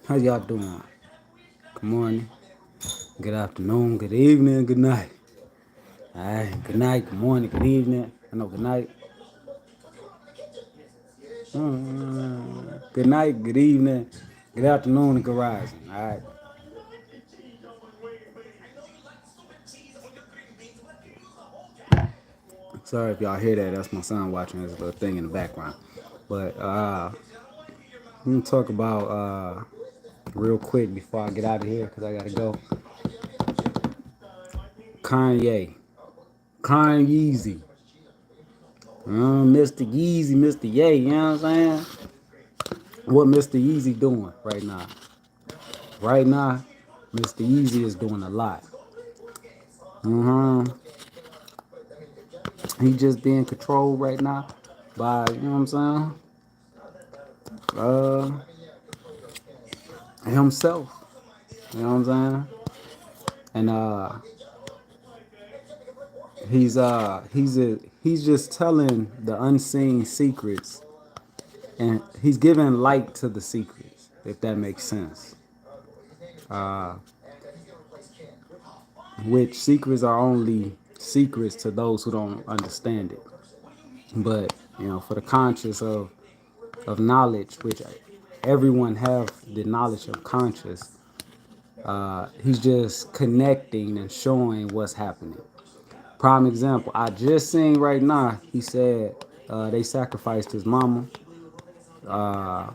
How y'all doing? Good morning, good afternoon, good evening, good night. Alright, good night, good morning, good evening. I know good night. Good night, good evening, good afternoon, and good rising. Alright. Sorry if y'all hear that. That's my son watching this little thing in the background. But let me talk about real quick before I get out of here because I gotta go. Kanye. Kanye. Mr. Yeezy, Mr. Ye, you know what I'm saying? What Mr. Yeezy doing right now? Right now, Mr. Yeezy is doing a lot. Mm-hmm. He just being controlled right now by, you know what I'm saying? Himself. You know what I'm saying? And he's just telling the unseen secrets, and he's giving light to the secrets, if that makes sense. Which secrets are only secrets to those who don't understand it. But for the conscious of knowledge, which everyone have the knowledge of conscious, he's just connecting and showing what's happening. Prime example, I just seen right now, he said they sacrificed his mama. Yeah,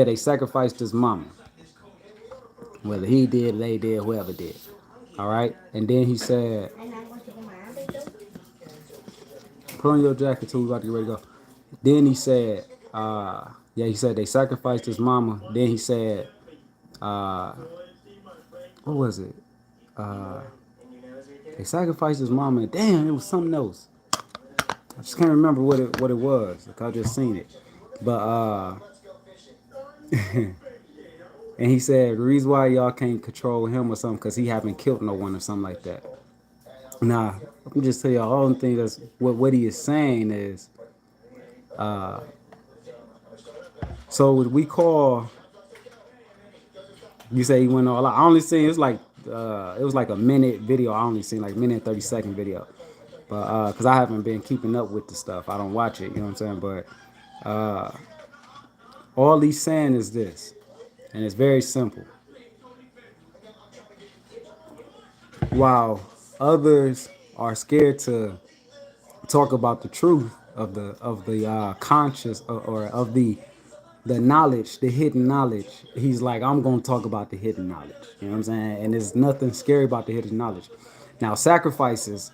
they sacrificed his mama. Whether he did, they did, whoever did. All right. And then he said, put on your jacket too, we about to get ready to go. Then he said, yeah, he said they sacrificed his mama. Then he said, what was it? They sacrificed his mama. And damn, it was something else. I just can't remember what it was. Like I just seen it. But and he said the reason why y'all can't control him or something because he haven't killed no one or something like that. Nah, let me just tell y'all all the thing that's what he is saying is so what we call you say he went all out. I only seen it was like a minute video. I only seen like minute and 30-second video. But because I haven't been keeping up with the stuff. I don't watch it, you know what I'm saying? But all he's saying is this, and it's very simple. While others are scared to talk about the truth of the conscious or of the knowledge, the hidden knowledge, he's like, I'm gonna talk about the hidden knowledge. You know what I'm saying? And there's nothing scary about the hidden knowledge. Now sacrifices,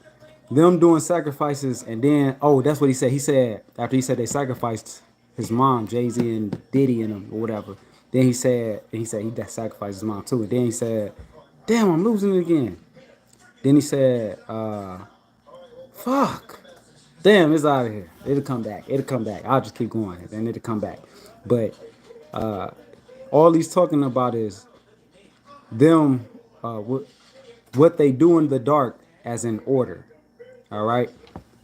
them doing sacrifices, and then that's what he said. He said after he said they sacrificed his mom, Jay-Z and Diddy and him or whatever. Then he sacrificed his mom too. And then he said, damn, I'm losing it again. Then he said, fuck. Damn, it's out of here. It'll come back. It'll come back. I'll just keep going and it'll come back. But all he's talking about is them, what they do in the dark as in order. All right.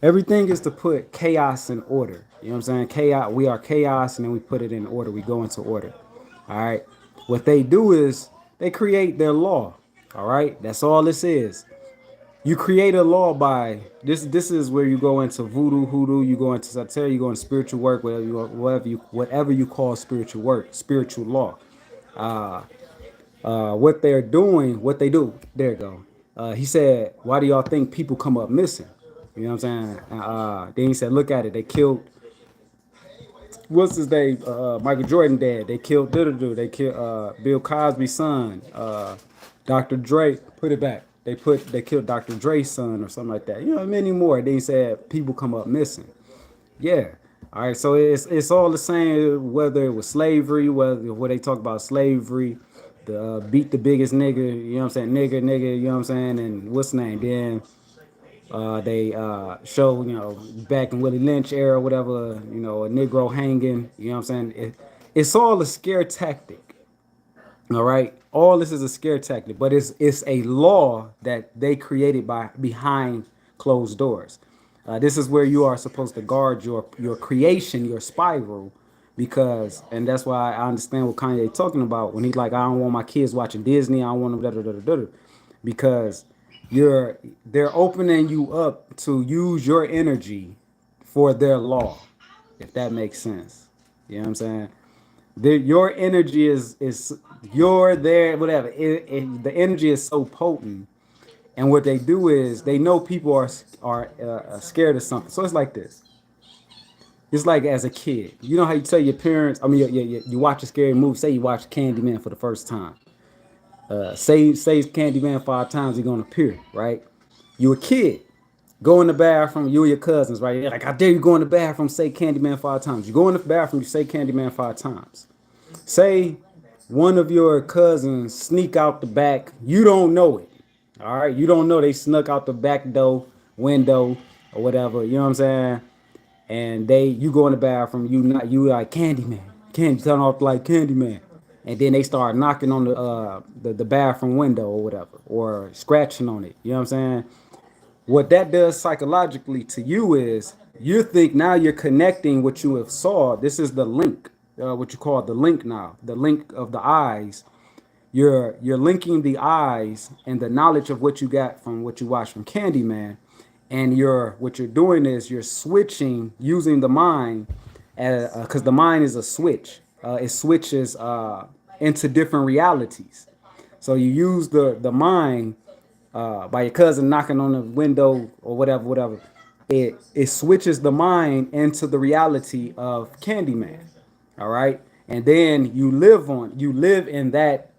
Everything is to put chaos in order. You know what I'm saying? Chaos. We are chaos, and then we put it in order. We go into order. All right. What they do is they create their law. All right. That's all this is. You create a law by this. This is where you go into voodoo, hoodoo. You go into satire. You go into spiritual work, whatever you call spiritual work, spiritual law. What they're doing, what they do. There you go. He said, "Why do y'all think people come up missing?" You know what I'm saying? Then he said, "Look at it. They killed. What's his name? Michael Jordan dad. They killed They killed Bill Cosby's son. Dr. Dre. Put it back. They killed Dr. Dre's son or something like that. You know, many more. Then he said people come up missing. Yeah. All right. So it's all the same. Whether it was slavery, where they talk about slavery, the beat the biggest nigga. You know what I'm saying? Nigga. You know what I'm saying? And what's the name? Then they show, back in Willie Lynch era, whatever, a Negro hanging, you know what I'm saying? It's all a scare tactic. All right. All this is a scare tactic, but it's a law that they created by behind closed doors. This is where you are supposed to guard your creation, your spiral, because, and that's why I understand what Kanye talking about when he's like, I don't want my kids watching Disney. I don't want them da da da da da, because you're they're opening you up to use your energy for their law, if that makes sense. You know what I'm saying? Your energy is you're there, whatever. The energy is so potent, and what they do is they know people are scared of something. So it's like this. It's like as a kid, you know how you tell your parents. I mean, you watch a scary movie. Say you watch Candyman for the first time. Say Candyman 5 times, he's gonna appear, right? You a kid, go in the bathroom. You and your cousins, right? You're like, I dare you go in the bathroom. Say Candyman 5 times. You go in the bathroom. You say Candyman 5 times. Say one of your cousins sneak out the back. You don't know it. All right, you don't know they snuck out the back door, window, or whatever. You know what I'm saying? And you go in the bathroom, you like Candyman, candy turn off like Candyman, and then they start knocking on the bathroom window or whatever, or scratching on it. You know what I'm saying? What that does psychologically to you is you think now you're connecting what you have saw. This is the link, what you call the link now, the link of the eyes. You're linking the eyes and the knowledge of what you got from what you watched from Candyman, and what you're doing is you're switching using the mind, because the mind is a switch. It switches into different realities. So you use the mind, by your cousin knocking on the window or whatever, whatever. It switches the mind into the reality of Candyman. All right, and then you live in that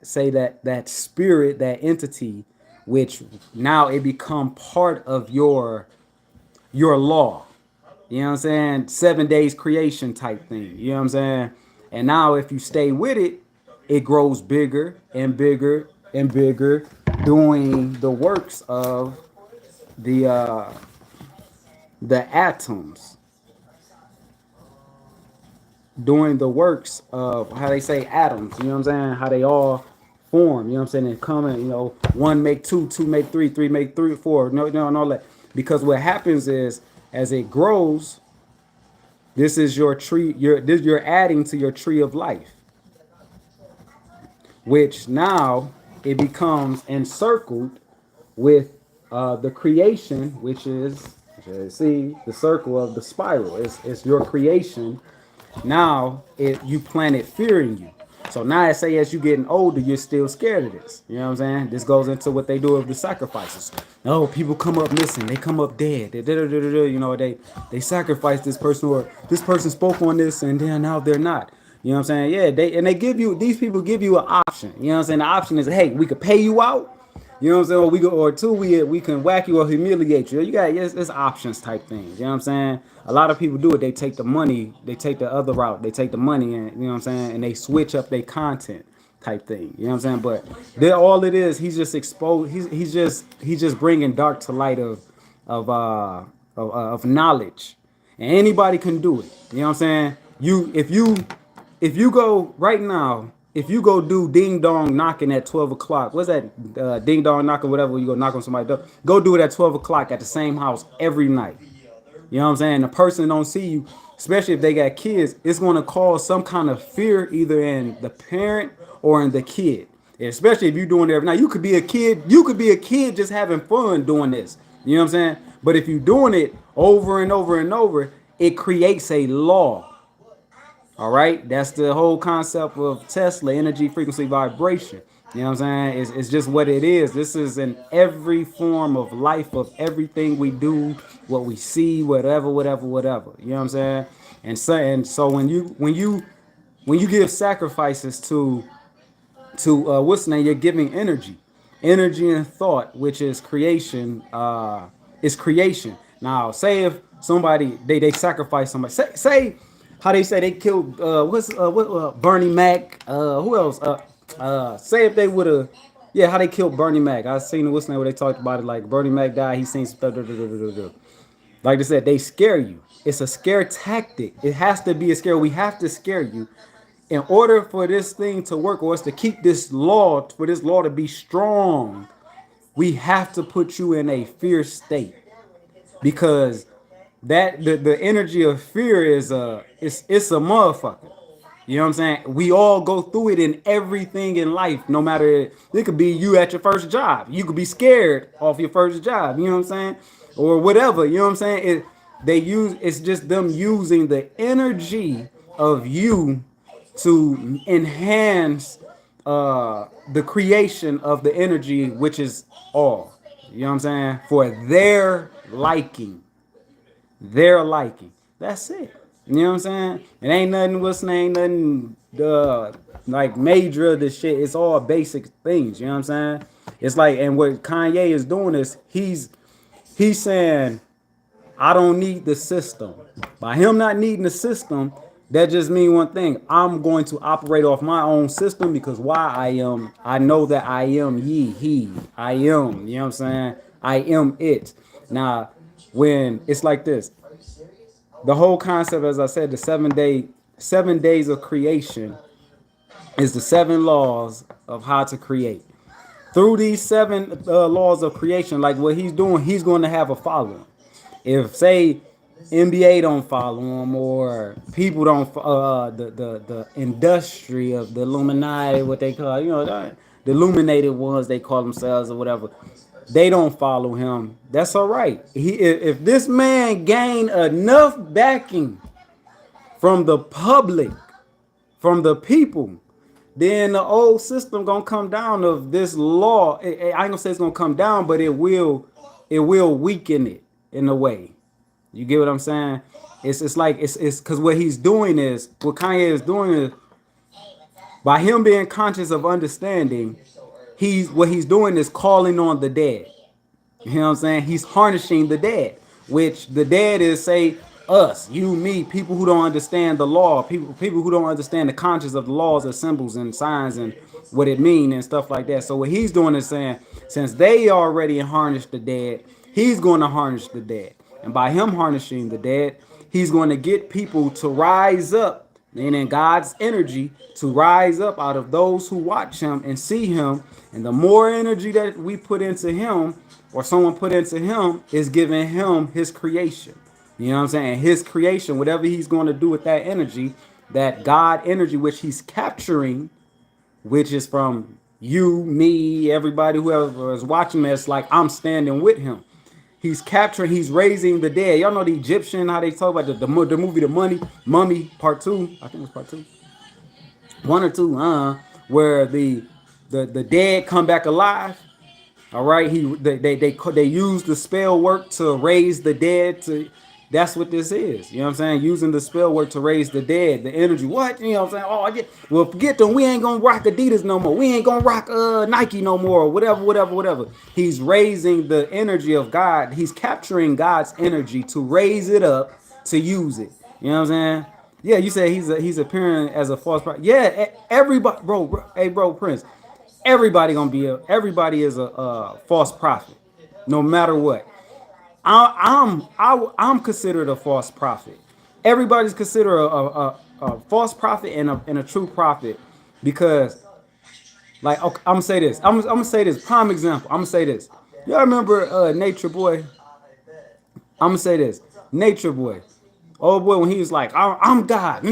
say that spirit, that entity, which now it become part of your law. You know what I'm saying? 7 days creation type thing. You know what I'm saying? And now if you stay with it, it grows bigger and bigger and bigger, doing the works of the uh the atoms, doing the works of how they say atoms, you know what I'm saying? How they all form, you know what I'm saying? And come in, one make two, two make three, three make three, four, no, no, and all that. Because what happens is as it grows, this is your tree, you're adding to your tree of life, which now it becomes encircled with the creation, which is, see, the circle of the spiral. It's your creation. Now you planted fear in you. So now I say as you getting older, you're still scared of this. You know what I'm saying? This goes into what they do with the sacrifices. Oh, people come up missing. They come up dead. They sacrifice this person, or this person spoke on this and then now they're not. You know what I'm saying? Yeah, they give you, these people give you an option. You know what I'm saying? The option is, hey, we could pay you out. You know what I'm saying? Or two, we can whack you or humiliate you. You got, yes, it's options type things. You know what I'm saying? A lot of people do it. They take the money, they take the other route, they take the money, and you know what I'm saying, and they switch up their content type thing. You know what I'm saying? But all it is, he's just exposed. He's just bringing dark to light of knowledge, and anybody can do it. You know what I'm saying? If you go right now, if you go do ding dong knocking at 12 o'clock, what's that? Ding dong knocking, whatever. You go knock on somebody's door. Go do it at 12 o'clock at the same house every night. You know what I'm saying? The person don't see you, especially if they got kids, it's going to cause some kind of fear either in the parent or in the kid. Especially if you're doing it every night. You could be a kid. You could be a kid just having fun doing this. You know what I'm saying? But if you're doing it over and over and over, it creates a law. All right, that's the whole concept of Tesla, energy, frequency, vibration. You know what I'm saying? It's just what it is. This is in every form of life, of everything we do, what we see, whatever, whatever, whatever. You know what I'm saying? And so when you give sacrifices to what's the name, you're giving energy and thought, which is creation. Is creation. Now, say if somebody they sacrifice somebody. Say how they say they killed Bernie Mac. Who else? Say if they would have, yeah, how they killed Bernie Mac. I seen what's the name where they talked about it, like Bernie Mac died. He seen some stuff. Like I said, they scare you. It's a scare tactic. It has to be a scare. We have to scare you in order for this thing to work, or us to keep this law, for this law to be strong. We have to put you in a fear state, because that the energy of fear is it's a motherfucker. You know what I'm saying? We all go through it in everything in life, no matter it could be you at your first job. You could be scared off your first job, you know what I'm saying? Or whatever, you know what I'm saying? It's just them using the energy of you to enhance the creation of the energy, which is all. You know what I'm saying? For their liking, their liking. That's it. You know what I'm saying? It ain't nothing. What's ain't nothing. Like major of the shit. It's all basic things. You know what I'm saying? It's like, and what Kanye is doing is he's saying I don't need the system. By him not needing the system, that just means one thing. I'm going to operate off my own system because why I know that I am he. I am, you know what I'm saying? I am it. Now, when it's like this, the whole concept, as I said, the 7 days of creation is the 7 laws of how to create. Through these 7 laws of creation, like what he's doing, he's going to have a following. If say NBA don't follow him or people don't the industry of the Illuminati, what they call, the illuminated ones they call themselves or whatever, they don't follow him. That's all right. If this man gain enough backing from the public, from the people, then the old system gonna come down of this law. I ain't gonna say it's gonna come down, but it will weaken it in a way. You get what I'm saying? It's like it's because what Kanye is doing is by him being conscious of understanding, he's doing is calling on the dead. You know what I'm saying? He's harnessing the dead, which the dead is say us, you, me, people who don't understand the law, people who don't understand the conscience of the laws and symbols and signs and what it mean and stuff like that. So what he's doing is saying, since they already harnessed the dead, he's going to harness the dead. And by him harnessing the dead, he's going to get people to rise up and in God's energy to rise up out of those who watch him and see him. And the more energy that we put into him or someone put into him is giving him his creation. You know what I'm saying? His creation, whatever he's going to do with that energy, that God energy, which he's capturing, which is from you, me, everybody, whoever is watching this, like I'm standing with him. He's capturing, he's raising the dead. Y'all know the Egyptian, how they talk about the movie The Mummy Part 2. I think it was Part 2. 1 or 2, where the dead come back alive. All right, they use the spell work to raise the dead. That's what this is. You know what I'm saying? Using the spell work to raise the dead, the energy. What? You know what I'm saying? Oh, yeah. Well, forget them. We ain't gonna rock Adidas no more. We ain't gonna rock Nike no more. Whatever. He's raising the energy of God. He's capturing God's energy to raise it up to use it. You know what I'm saying? Yeah, you say he's appearing as a false prophet. Yeah, everybody, hey, bro, Prince. Everybody is a false prophet, no matter what. I'm considered a false prophet. Everybody's considered a false prophet and a true prophet because, like, okay, I'm gonna say this. I'm gonna say this. Prime example. I'm gonna say this. Y'all remember Nature Boy? I'm gonna say this. Nature Boy. Oh boy, when he was like, I'm God.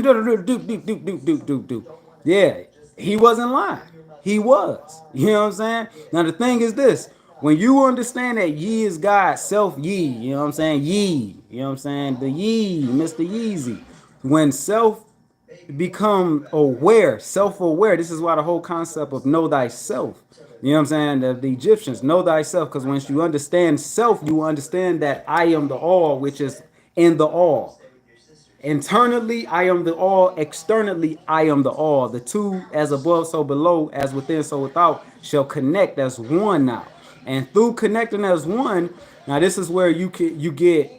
Yeah, he wasn't lying. He was. You know what I'm saying? Now the thing is this. When you understand that ye is God, self ye, you know what I'm saying? Ye, you know what I'm saying? The ye, Mr. Yeezy. When self become aware, self-aware, this is why the whole concept of know thyself. You know what I'm saying? The Egyptians, know thyself, because once you understand self, you understand that I am the all, which is in the all. Internally, I am the all. Externally, I am the all. The two, as above, so below, as within, so without, shall connect as one now. And through connecting as one, now this is where you get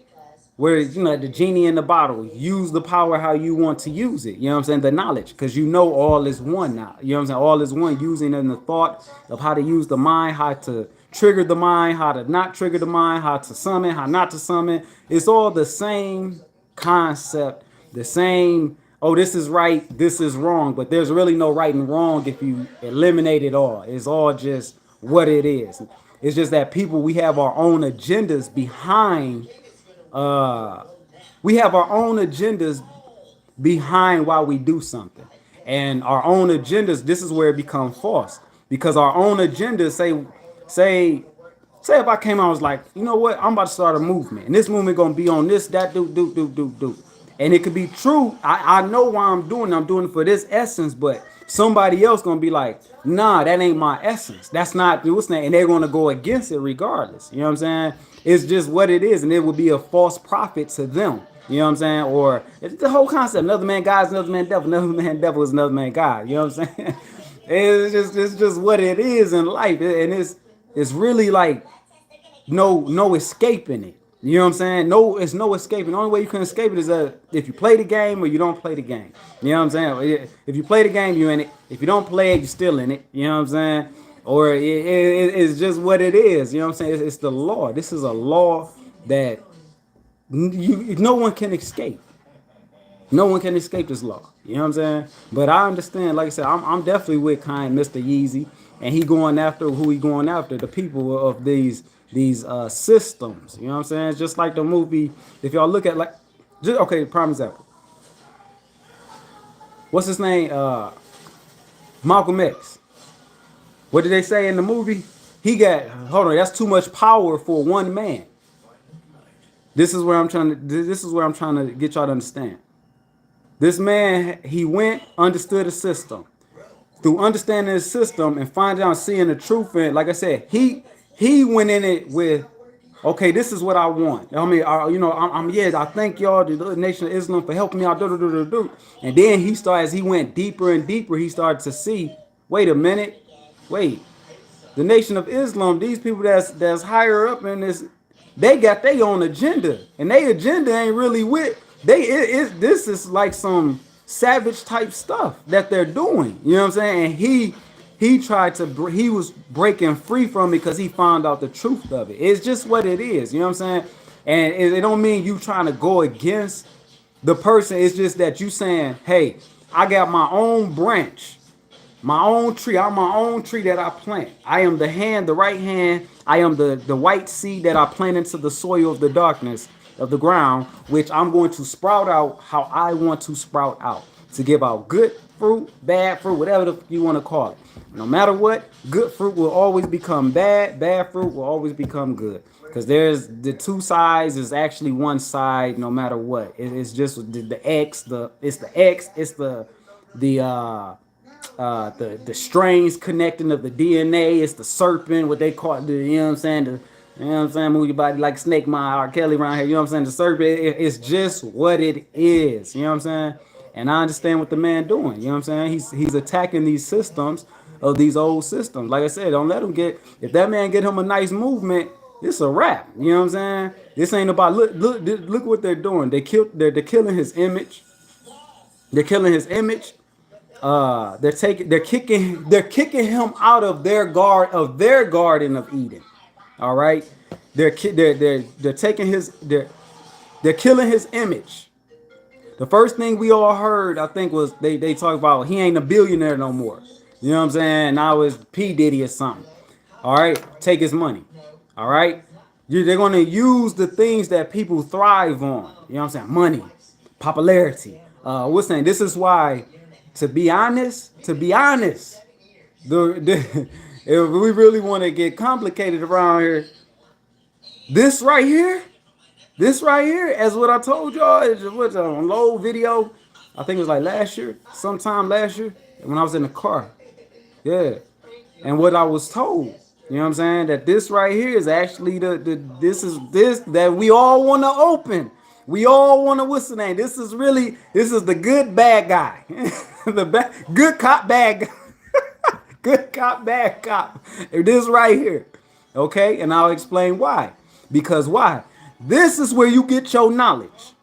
where the genie in the bottle. Use the power how you want to use it. You know what I'm saying? The knowledge, because all is one now. You know what I'm saying? All is one. Using in the thought of how to use the mind, how to trigger the mind, how to not trigger the mind, how to summon, how not to summon. It's all the same concept, the same. Oh, this is right, this is wrong, but there's really no right and wrong if you eliminate it all. It's all just what it is. It's just that people, we have our own agendas behind We have our own agendas behind why we do something. And our own agendas, this is where it becomes false. Because our own agendas say, say if I came out and was like, you know what, I'm about to start a movement. And this movement gonna be on this, that, do. And it could be true. I know why I'm doing it. I'm doing it for this essence, but somebody else gonna be like, nah, that ain't my essence. That's not what's name. And they're gonna go against it regardless. You know what I'm saying? It's just what it is, and it would be a false prophet to them. You know what I'm saying? Or it's the whole concept. Another man God is another man devil. Another man devil is another man God. You know what I'm saying? It's just what it is in life. And it's really like no escaping it. You know what I'm saying? No, it's no escaping. The only way you can escape it is if you play the game or you don't play the game. You know what I'm saying? If you play the game, you're in it. If you don't play it, you're still in it. You know what I'm saying? Or it's just what it is. You know what I'm saying? It's the law. This is a law that no one can escape. No one can escape this law. You know what I'm saying? But I understand, like I said, I'm definitely with kind Mr. Yeezy, and he going after who he going after, the people of these systems. You know what I'm saying? Just like the movie, if y'all look at like, just okay, prime example. What's his name? Malcolm X. What did they say in the movie? He got hold on. That's too much power for one man. This is where I'm trying to. This is where I'm trying to get y'all to understand. This man, he went, understood the system. Through understanding the system and finding out, seeing the truth in it, like I said, he went in it with, okay, this is what I want. I mean, I'm yeah, I thank y'all, the Nation of Islam, for helping me out. And then he started, as he went deeper and deeper, he started to see, wait a minute, wait, the Nation of Islam, these people that's higher up in this, they got their own agenda, and their agenda ain't really with this is like some savage type stuff that they're doing. You know what I'm saying? And he tried to he was breaking free from it because he found out the truth of it. It's just what it is. You know what I'm saying? And it don't mean you trying to go against the person. It's just that you saying, hey, I got my own branch, my own tree. I'm my own tree that I plant. I am the hand, the right hand. I am the white seed that I plant into the soil of the darkness of the ground, which I'm going to sprout out how I want to sprout out, to give out good fruit, bad fruit, whatever you want to call it. No matter what, good fruit will always become bad. Bad fruit will always become good. Because there's the two sides is actually one side no matter what. It's just the X, it's the X, it's the the strains connecting of the DNA. It's the serpent, what they call it, you know what I'm saying? You know what I'm saying? Move your body like Snake, my R. Kelly around here. You know what I'm saying? The serpent, it's just what it is. You know what I'm saying? And I understand what the man doing. You know what I'm saying? He's attacking these systems of these old systems. Like I said, don't let him get, if that man get him a nice movement, it's a wrap. You know what I'm saying? This ain't about, look what they're doing. They're killing his image. They're killing his image. They're kicking him out of their Garden of Eden. All right, they're taking they're killing his image. The first thing we all heard, I think, was they talk about he ain't a billionaire no more. You know what I'm saying? Now it's P Diddy or something. All right, take his money. All right, they're gonna use the things that people thrive on. You know what I'm saying? Money, popularity. What's saying? This is why, to be honest, the if we really want to get complicated around here, this right here, as what I told y'all, is what's on low video. I think it was like sometime last year, when I was in the car. Yeah. And what I was told, you know what I'm saying, that this right here is actually this that we all want to open. We all want to, what's the name? This is the good bad guy. Good cop bad guy. Good cop, bad cop. This right here. Okay? And I'll explain why. Because why? This is where you get your knowledge.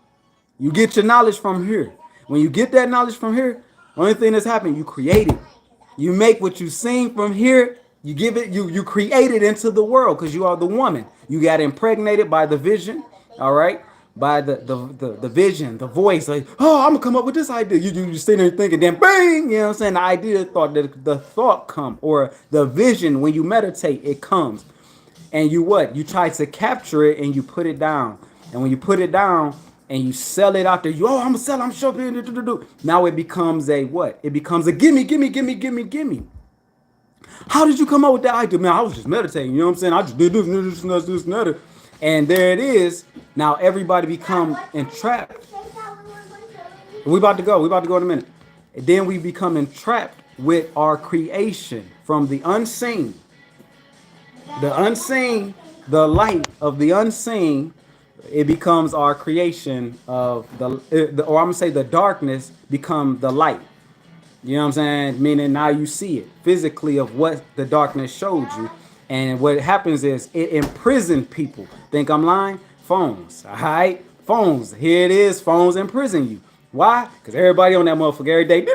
You get your knowledge from here. When you get that knowledge from here, only thing that's happening, you create it. You make what you seen from here, you give it, you create it into the world, because you are the woman. You got impregnated by the vision, all right? By the vision, the voice, like, oh, I'm gonna come up with this idea. You sitting there thinking, then bang, you know what I'm saying? The idea, the thought come, or the vision, when you meditate, it comes. And you try to capture it and you put it down. And when you put it down and you sell it out there. You, oh, I'm gonna sell it, I'm shopping. Now it becomes a what? It becomes a gimme, gimme, gimme, gimme, gimme. How did you come up with that idea? Man, I was just meditating. You know what I'm saying? I just did this, and that. And there it is. Now everybody become entrapped. We about to go. We about to go in a minute. And then we become entrapped with our creation from the unseen. The unseen, the light of the unseen, it becomes our creation of or I'm gonna say the darkness become the light. You know what I'm saying? Meaning now you see it physically of what the darkness showed you. And what happens is it imprisons people. Think I'm lying? Phones. All right? Phones. Here it is. Phones imprison you. Why? Because everybody on that motherfucker every day.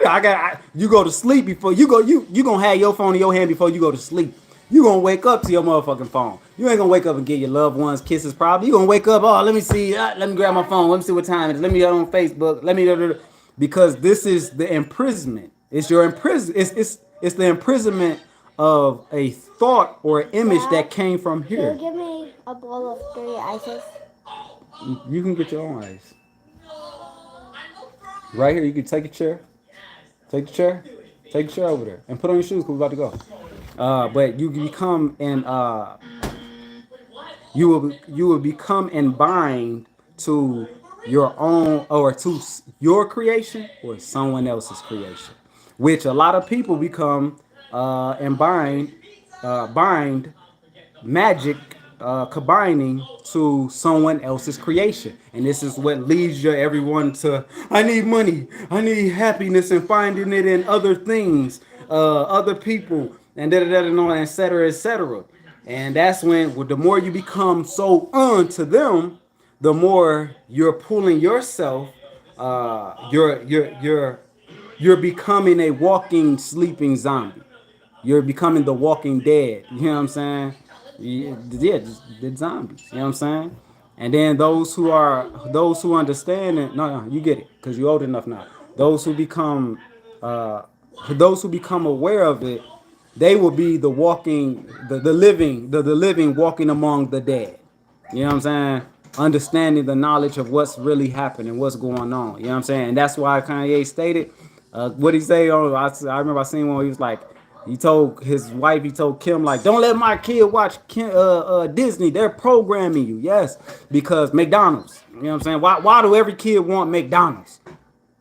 You go to sleep before you go. You gonna have your phone in your hand before you go to sleep. You gonna wake up to your motherfucking phone. You ain't gonna wake up and get your loved ones kisses probably. You gonna wake up, oh, let me see, let me grab my phone, let me see what time it is, let me get on Facebook, let me, because this is the imprisonment. It's your imprison. It's the imprisonment of a thought or image that came from here. Can you give me a bowl of 3 ices? You can get your own ice. Right here, you can take a chair. Take the chair. Take the chair over there and put on your shoes because we're about to go. But you become and you will become and bind to your own or to your creation or someone else's creation, which a lot of people become and bind magic combining to someone else's creation. And this is what leads you everyone to, I need money, I need happiness, and finding it in other things, other people, and et cetera, et cetera. And that's when, well, the more you become so unto them, the more you're pulling yourself, you're becoming a walking sleeping zombie. You're becoming the walking dead. You know what I'm saying? Yeah, just the zombies. You know what I'm saying? And then those who understand it, no, you get it, because you're old enough now. Those who become uh those who become aware of it, they will be the walking, the living, the living walking among the dead. You know what I'm saying? Understanding the knowledge of what's really happening, what's going on. You know what I'm saying? And that's why Kanye stated, what he say? Oh, I remember I seen one where he was like, he told his wife, he told Kim, like, don't let my kid watch Disney. They're programming you. Yes, because McDonald's. You know what I'm saying? Why do every kid want McDonald's?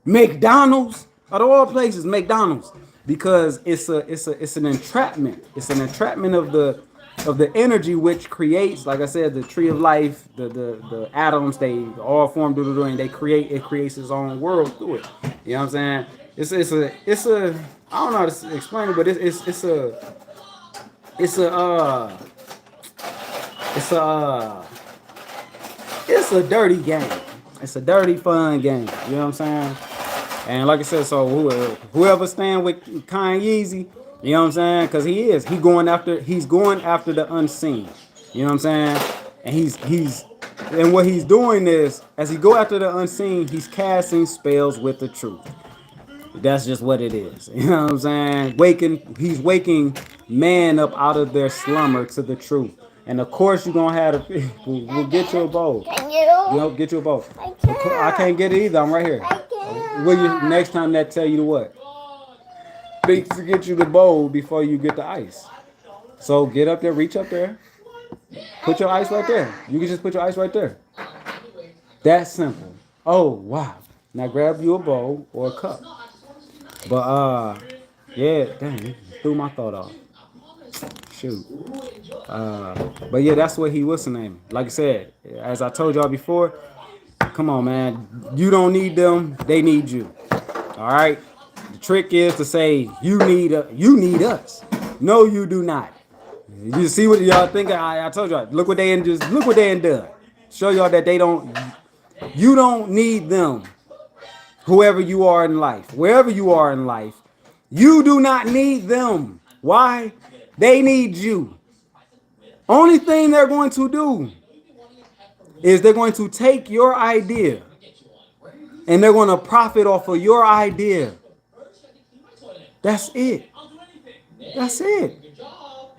McDonald's? Out of all places, McDonald's. Because it's an entrapment. It's an entrapment of the energy which creates, like I said, the tree of life, the atoms, they all form and they creates its own world through it. You know what I'm saying? It's a I don't know how to explain it, but it's a it's a it's a it's a dirty game. It's a dirty fun game. You know what I'm saying? And like I said, so whoever stand with Kanye, you know what I'm saying? Because he's going after the unseen. You know what I'm saying? And and what he's doing is, as he go after the unseen, he's casting spells with the truth. That's just what it is. You know what I'm saying? He's waking man up out of their slumber to the truth. And of course, you're gonna have the people. We'll get you a bowl. Can You you? know, get you a bowl. I I can't. can't get it either. I'm right here. I can't. Will you next time that tell you to what? To get you the bowl before you get the ice. So get up there, reach up there, put your ice right there. You can just put your ice right there. That's simple. Oh wow. Now grab you a bowl or a cup. But yeah, dang, you threw my thought off. Shoot. But yeah, that's what he was naming. Like I said, as I told y'all before, come on, man. You don't need them, they need you. All right. The trick is to say you need us. No, you do not. You see what y'all think? I told y'all. Look what they done. Show y'all that they don't. You don't need them. Whoever you are in life, wherever you are in life, you do not need them. Why? They need you. Only thing they're going to do is they're going to take your idea and they're going to profit off of your idea. That's it. That's it.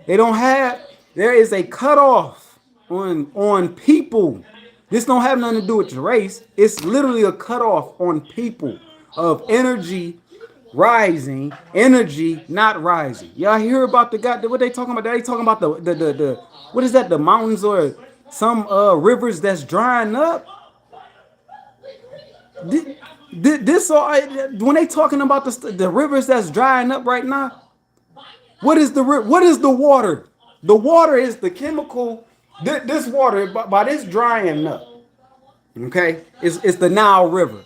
They don't have, there is a cutoff on people This don't have nothing to do with your race. It's literally a cutoff on people of energy rising, energy not rising. Y'all hear about the guy? What they talking about? They talking about the what is that? The mountains or some rivers that's drying up. This all when they talking about the rivers that's drying up right now. What is the what is the water? The water is the chemical. This water by this drying up. Okay, it's the Nile River.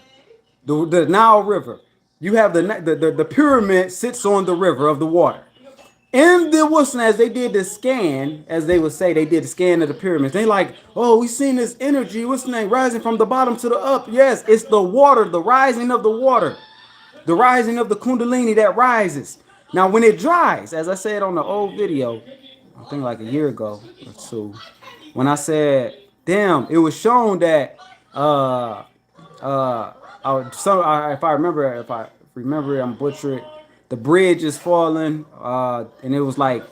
The Nile River. You have the pyramid sits on the river of the water. And there was as they did the scan, as they would say, they did the scan of the pyramids. They like, oh, we seen this energy, what's the name, rising from the bottom to the up. Yes, it's the water, the rising of the water, the rising of the Kundalini that rises. Now, when it dries, as I said on the old video, I think like a year ago or two, when I said, damn, it was shown that if I remember, I'm butchering. The bridge is falling, and it was like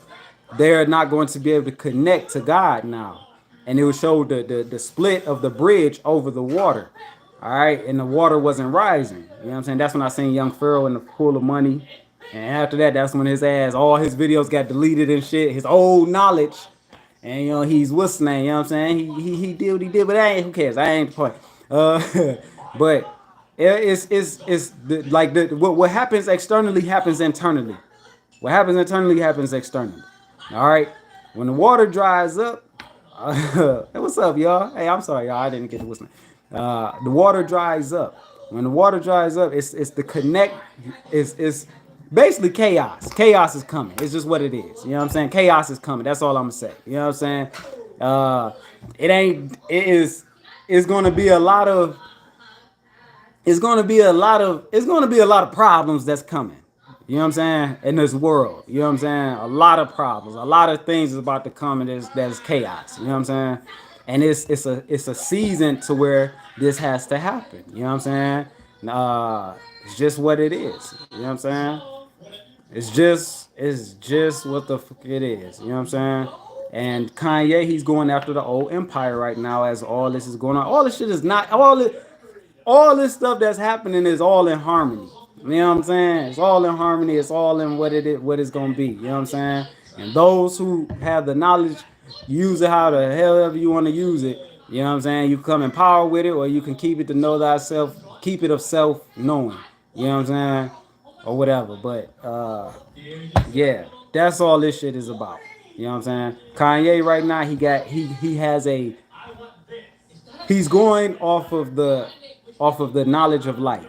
they're not going to be able to connect to God now, and it would show the split of the bridge over the water. All right, and the water wasn't rising. You know what I'm saying? That's when I seen young Pharaoh in the pool of money, and after that, that's when his ass, all his videos got deleted and shit. His old knowledge. And he's what's the name, you know what I'm saying? He did what he did, but who cares? I ain't the point. But like what happens externally happens internally. What happens internally happens externally. All right. When the water dries up, hey, what's up, y'all? Hey, I'm sorry, y'all. I didn't get to what's name. The water dries up. When the water dries up, it's the connect. It's basically chaos. Chaos is coming. It's just what it is. You know what I'm saying? Chaos is coming. That's all I'm gonna say. You know what I'm saying? It ain't. It is. It's gonna be a lot of. It's gonna be a lot of. It's gonna be a lot of problems that's coming. You know what I'm saying? In this world. You know what I'm saying? A lot of problems. A lot of things is about to come, and that's chaos. You know what I'm saying? And it's a season to where this has to happen. You know what I'm saying? It's just what it is. You know what I'm saying? It's just what the fuck it is. You know what I'm saying? And Kanye, he's going after the old empire right now as all this is going on. All this shit is not all this stuff that's happening is all in harmony. You know what I'm saying? It's all in harmony. It's all in what it is, what it's gonna be. You know what I'm saying? And those who have the knowledge, use it how the hell ever you want to use it. You know what I'm saying? You come in power with it, or you can keep it to know thyself, keep it of self knowing. You know what I'm saying? Or whatever. But yeah, that's all this shit is about. You know what I'm saying? Kanye right now, he has a he's going off of the knowledge of light.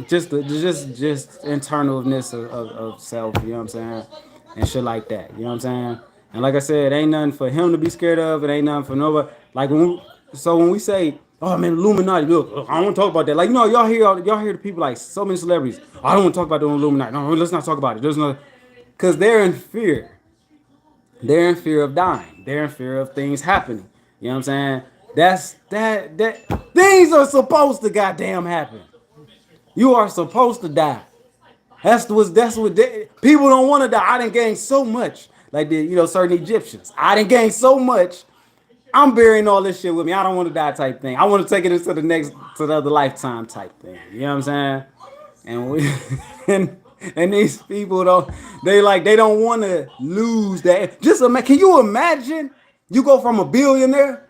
Just internalness of self, you know what I'm saying? And shit like that. You know what I'm saying? And like I said, ain't nothing for him to be scared of. It ain't nothing for nobody. Like when we say, oh man, Illuminati, look, I don't want to talk about that. Like, y'all hear the people like so many celebrities. I don't want to talk about the Illuminati. No, let's not talk about it. There's no, because they're in fear. They're in fear of dying. They're in fear of things happening. You know what I'm saying? That things are supposed to goddamn happen. You are supposed to die. People don't want to die. I done gained so much. Like certain Egyptians. I done gained so much. I'm burying all this shit with me. I don't want to die type thing. I want to take it into the other lifetime type thing. You know what I'm saying? And we and these people they don't want to lose that. Can you imagine? You go from a billionaire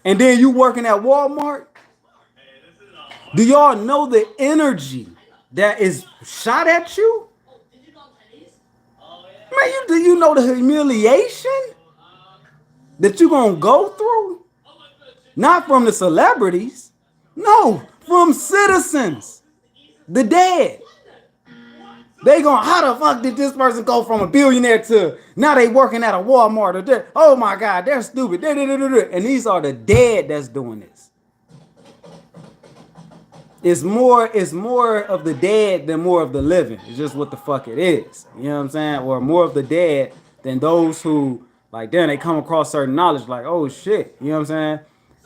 and then you working at Walmart. Do y'all know the energy that is shot at you? Man, do you know the humiliation that you're going to go through? Not from the celebrities. No, from citizens. The dead. They going, how the fuck did this person go from a billionaire to now they working at a Walmart? Oh my God, they're stupid. And these are the dead that's doing this. It's more of the dead than more of the living. It's just what the fuck it is. You know what I'm saying? Or more of the dead than those who, like, then they come across certain knowledge, like, oh shit. You know what I'm saying?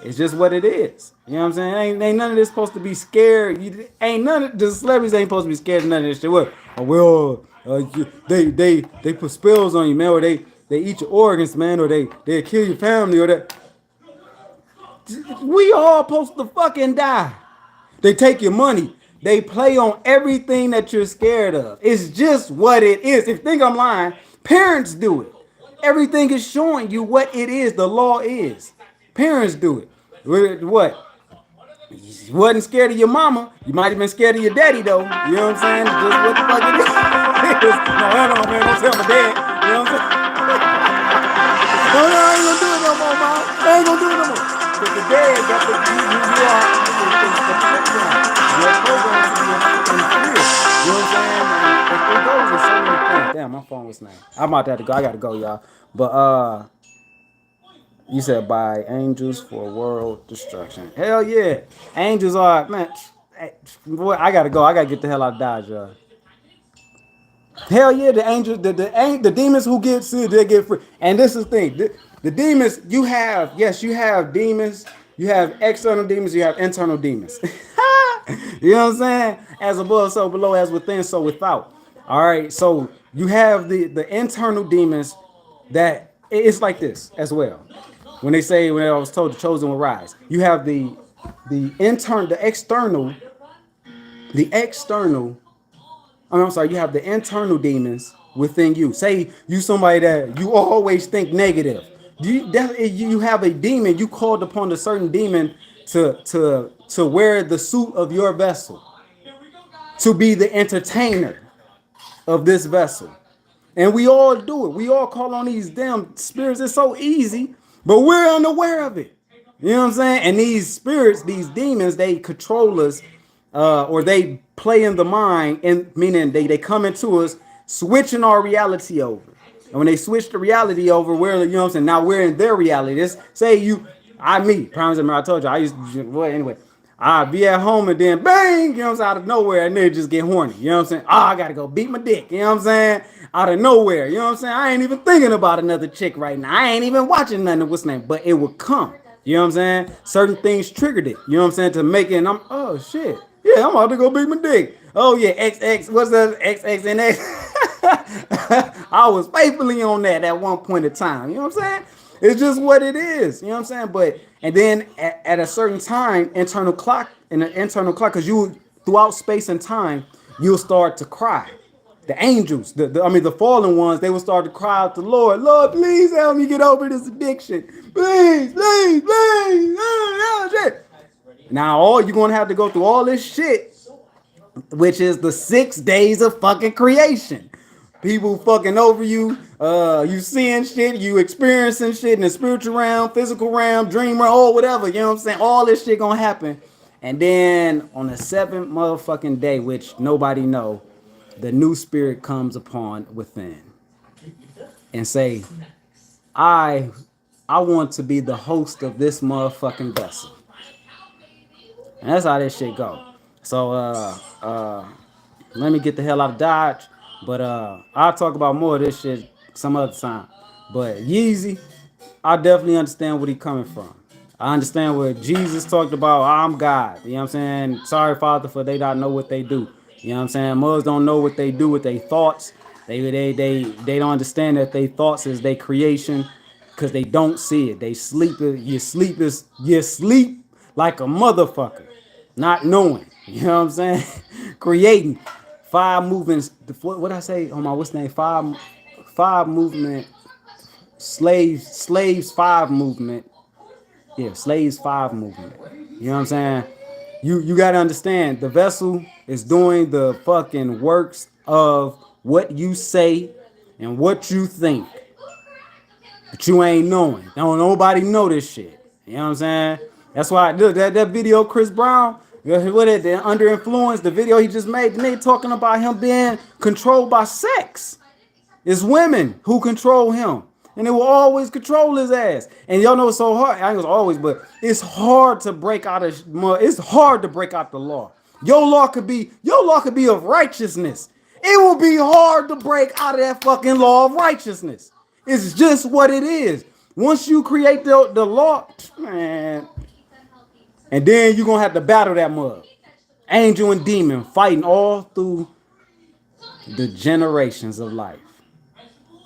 It's just what it is. You know what I'm saying? Ain't none of this supposed to be scared. The celebrities ain't supposed to be scared of none of this shit. What? Oh, well, they put spells on you, man, or they eat your organs, man, or they kill your family, or that. We all supposed to fucking die. They take your money. They play on everything that you're scared of. It's just what it is. If you think I'm lying, parents do it. Everything is showing you what it is. The law is. Parents do it. What? You wasn't scared of your mama. You might have been scared of your daddy though. You know what I'm saying? Just what the fuck it is. No, hell no, man. Don't tell my dad. You know what I'm saying? No, no, I ain't gonna do it no more, mom. I ain't gonna do it no more. Because the dad got the you are the program. Your program to be in fear. You know what I'm saying? And it goes in so many things. Damn, my phone was snapped. I'm about to have to go. I gotta go, y'all. But you said by angels for world destruction. Hell yeah. Angels are man. Boy, I gotta go. I gotta get the hell out of Dodge, y'all. Hell yeah, the angels, the demons who get sued, they get free. And this is the thing, the demons you have, yes, you have demons, you have external demons, you have internal demons. You know what I'm saying? As above, so below, as within, so without. All right, so you have the internal demons that it's like this as well. When they say when I was told the chosen will rise, you have the external I'm sorry, you have the internal demons within you. Say you somebody that you always think negative. You have a demon, you called upon a certain demon to wear the suit of your vessel, to be the entertainer of this vessel. And we all do it. We all call on these damn spirits. It's so easy, but we're unaware of it. You know what I'm saying? And these spirits, these demons, they control us, or they play in the mind, and meaning they come into us, switching our reality over. And when they switch the reality over, we're you know what I'm saying. Now we're in their reality. This say you, me. Promise me, I told you I used to. Well, anyway. I'd be at home and then bang, you know what I'm saying, out of nowhere, and then just get horny. You know what I'm saying? Oh, I gotta go beat my dick. You know what I'm saying? Out of nowhere. You know what I'm saying? I ain't even thinking about another chick right now. I ain't even watching nothing. What's name? But it would come. You know what I'm saying? Certain things triggered it. You know what I'm saying? To make it, and I'm, oh shit. Yeah, I'm about to go beat my dick. Oh yeah, XX, what's that? XX and X. I was faithfully on that at one point in time. You know what I'm saying? It's just what it is. You know what I'm saying? But and then at a certain time, internal clock, because you throughout space and time, you'll start to cry. The angels, the fallen ones, they will start to cry out to Lord, Lord, please help me get over this addiction. Please, please, please. Shit. Now all you're gonna have to go through all this shit, which is the 6 days of fucking creation. People fucking over you, you seeing shit, you experiencing shit in the spiritual realm, physical realm, dream realm, or whatever. You know what I'm saying? All this shit gonna happen. And then on the seventh motherfucking day, which nobody know, the new spirit comes upon within and say, I I want to be the host of this motherfucking vessel. And that's how this shit go. So let me get the hell out of Dodge. But I'll talk about more of this shit some other time. But Yeezy, I definitely understand where he coming from. I understand what Jesus talked about. I'm God. You know what I'm saying? Sorry, Father, for they don't know what they do. You know what I'm saying? Mothers don't know what they do with their thoughts. They don't understand that their thoughts is their creation because they don't see it. They sleep. You sleep like a motherfucker, not knowing. You know what I'm saying? Creating five movements. What I say? Oh my, what's the name? Five movement. Slaves five movement. Yeah, slaves five movement. You know what I'm saying? You gotta understand the vessel is doing the fucking works of what you say and what you think. But you ain't knowing. Don't nobody know this shit. You know what I'm saying? That's why look that video Chris Brown, what it the under influence, the video he just made, the nigga talking about him being controlled by sex. It's women who control him. And they will always control his ass. And y'all know it's so hard. I ain't always, but it's hard to break out of it's hard to break out the law. Your law could be of righteousness. It will be hard to break out of that fucking law of righteousness. It's just what it is. Once you create the law, man, and then you're gonna have to battle that mug. Angel and demon fighting all through the generations of life.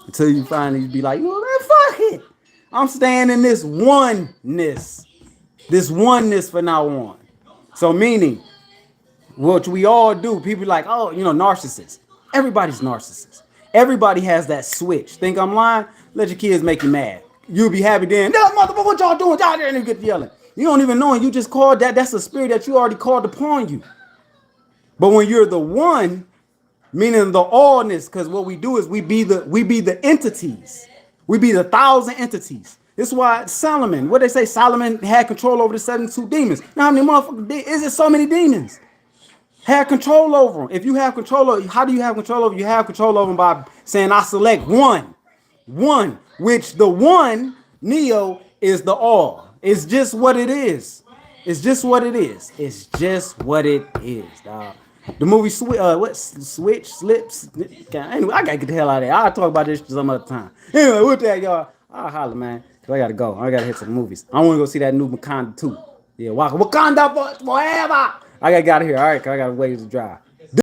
Until you finally be like, you know, man, fuck it. I'm staying in this oneness. This oneness for now on. So meaning, what we all do, people like, oh, narcissists. Everybody's narcissist. Everybody has that switch. Think I'm lying? Let your kids make you mad. You'll be happy then. No, motherfucker, what y'all doing? Y'all there and you get yelling. You don't even know it. You just called that. That's a spirit that you already called upon you. But when you're the one, meaning the allness, because what we do is we be the entities. We be the thousand entities. This is why Solomon, what they say, Solomon had control over the 72 demons. Now how many motherfuckers is it so many demons? Had control over them. If you have control over, how do you have control over? You have control over them by saying, I select one, which the one, Neo, is the all. It's just what it is. It's just what it is. It's just what it is, dog. The movie Switch Slips. Anyway, I gotta get the hell out of there. I'll talk about this some other time. Anyway, with that, y'all, I'll holler, man. Cause I gotta go. I gotta hit some movies. I wanna go see that new Wakanda too. Yeah, Wakanda forever. I gotta get out of here. All right, cause I got a ways to drive.